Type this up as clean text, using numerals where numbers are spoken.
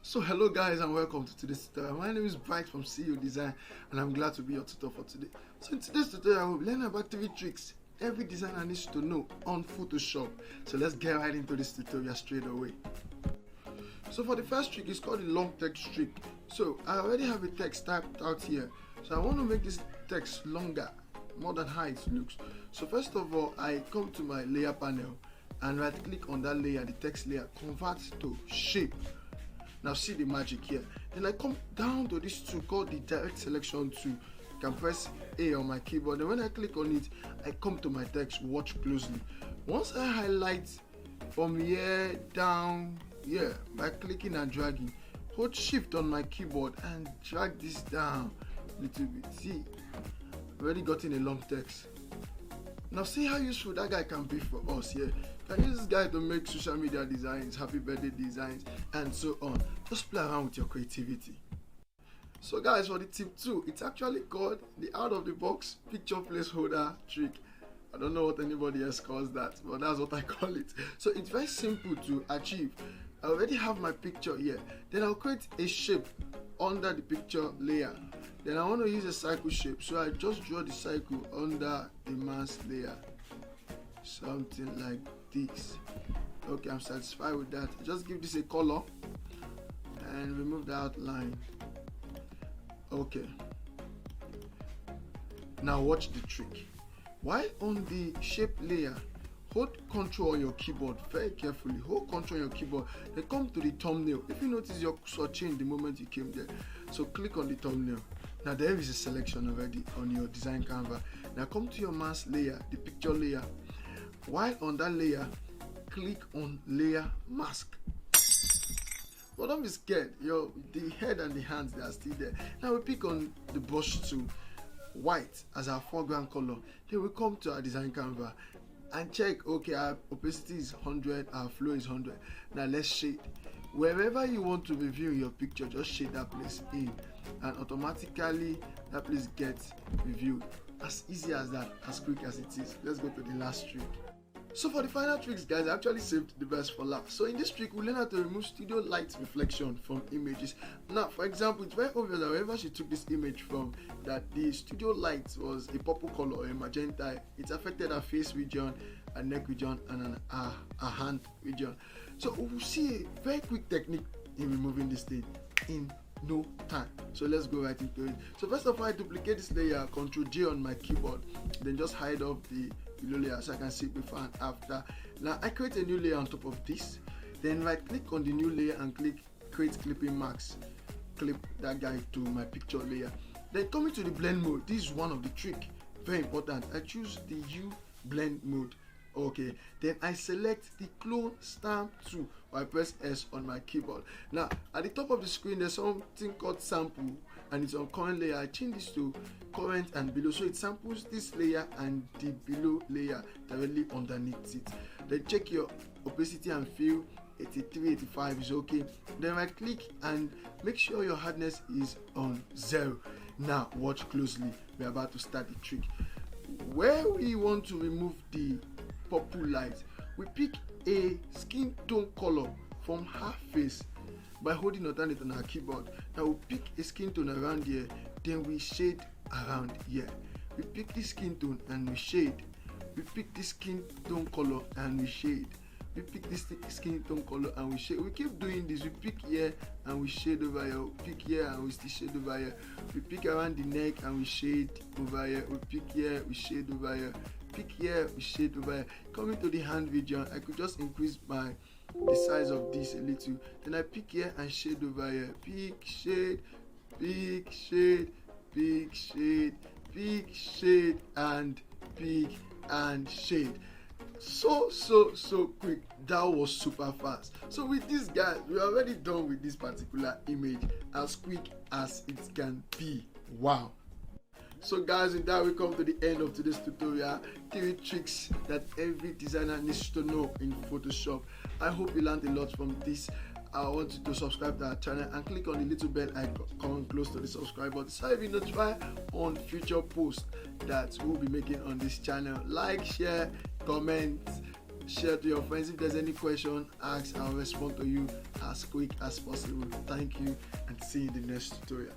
So hello guys and welcome to today's tutorial. My name is Bright from CEO Design and I'm glad to be your tutor for today. So in today's tutorial we'll learn about 3 tricks every designer needs to know on Photoshop. So let's get right into this tutorial straight away. So for the first trick, it's called the long text trick. So I already have a text typed out here. So I want to make this text longer, more than how it looks. So first of all, I come to my layer panel and right click on that layer, the text layer, convert to shape. Now see the magic here. Then I come down to this tool called the direct selection tool. You can press A on my keyboard, and when I click on it, I come to my text. Watch closely. Once I highlight from here down here by clicking and dragging, hold shift on my keyboard and drag this down a little bit. See, I've already gotten a long text. Now see how useful that guy can be for us here. You can use this guy to make social media designs, happy birthday designs, and so on. Just play around with your creativity. So guys, for the tip 2, it's actually called the out of the box picture placeholder trick. I don't know what anybody else calls that, but that's what I call it. So it's very simple to achieve. I already have my picture here. Then I'll create a shape under the picture layer. Then I want to use a circle shape, so I just draw the circle under the mask layer, something like this. Okay, I'm satisfied with that. Just give this a color and remove the outline. Okay, now watch the trick. While on the shape layer, hold Ctrl on your keyboard very carefully. Hold Ctrl on your keyboard, then come to the thumbnail. If you notice, your cursor changed the moment you came there, so click on the thumbnail. Now there is a selection already on your design canvas. Now come to your mask layer, the picture layer. While on that layer, click on layer mask. But don't be scared, the head and the hands, they are still there. Now we pick on the brush tool, white as our foreground color. Then we come to our design canvas and check, okay, our opacity is 100, our flow is 100. Now let's shade. Wherever you want to review your picture, just shade that place in, and automatically that place gets reviewed. As easy as that, as quick as it is. Let's go to the last trick. So for the final tricks, guys, I actually saved the best for last. So in this trick, we learn how to remove studio light reflection from images. Now, for example, it's very obvious that wherever she took this image from, that the studio light was a purple color or a magenta, it affected her face region, her neck region, and her hand region. So we'll see a very quick technique in removing this thing in no time. So let's go right into it. So first of all, I duplicate this layer, Ctrl J on my keyboard, then just hide off the below layer so I can see before and after. Now I create a new layer on top of this, then right click on the new layer and click create clipping marks. Clip that guy to my picture layer. Then coming to the blend mode, this is one of the trick, very important. I choose the U blend mode. Okay, then I select the clone stamp tool, or I press S on my keyboard. Now at the top of the screen there's something called sample, and it's on current layer. I change this to current and below, so it samples this layer and the below layer directly underneath it. Then check your opacity and fill. 83, 85 is okay. Then right click and make sure your hardness is on 0. Now watch closely, we're about to start the trick. Where we want to remove the purple light, we pick a skin tone color from her face by holding alternate on our keyboard. Now we pick a skin tone around here, then we shade around here. We pick this skin tone and we shade. We pick this skin tone color and we shade. We pick this skin tone color and we shade. We keep doing this. We pick here and we shade over here. We pick here and we still shade over here. We pick around the neck and we shade over here. We pick here, we shade over here. Pick here, we shade over here. Coming to the hand region, I could just increase the size of this a little. Then I pick here and shade over here. Pick, shade, pick, shade, pick, shade, pick, shade, and pick and shade. So quick. That was super fast. So with this, guys, we're already done with this particular image as quick as it can be. Wow. So guys, with that we come to the end of today's tutorial. 3 tricks that every designer needs to know in Photoshop. I hope you learned a lot from this. I want you to subscribe to our channel and click on the little bell icon close to the subscribe button so you'll be notified on future posts that we'll be making on this channel. Like, share, comment, share to your friends. If there's any question, ask. I'll respond to you as quick as possible. Thank you, and see you in the next tutorial.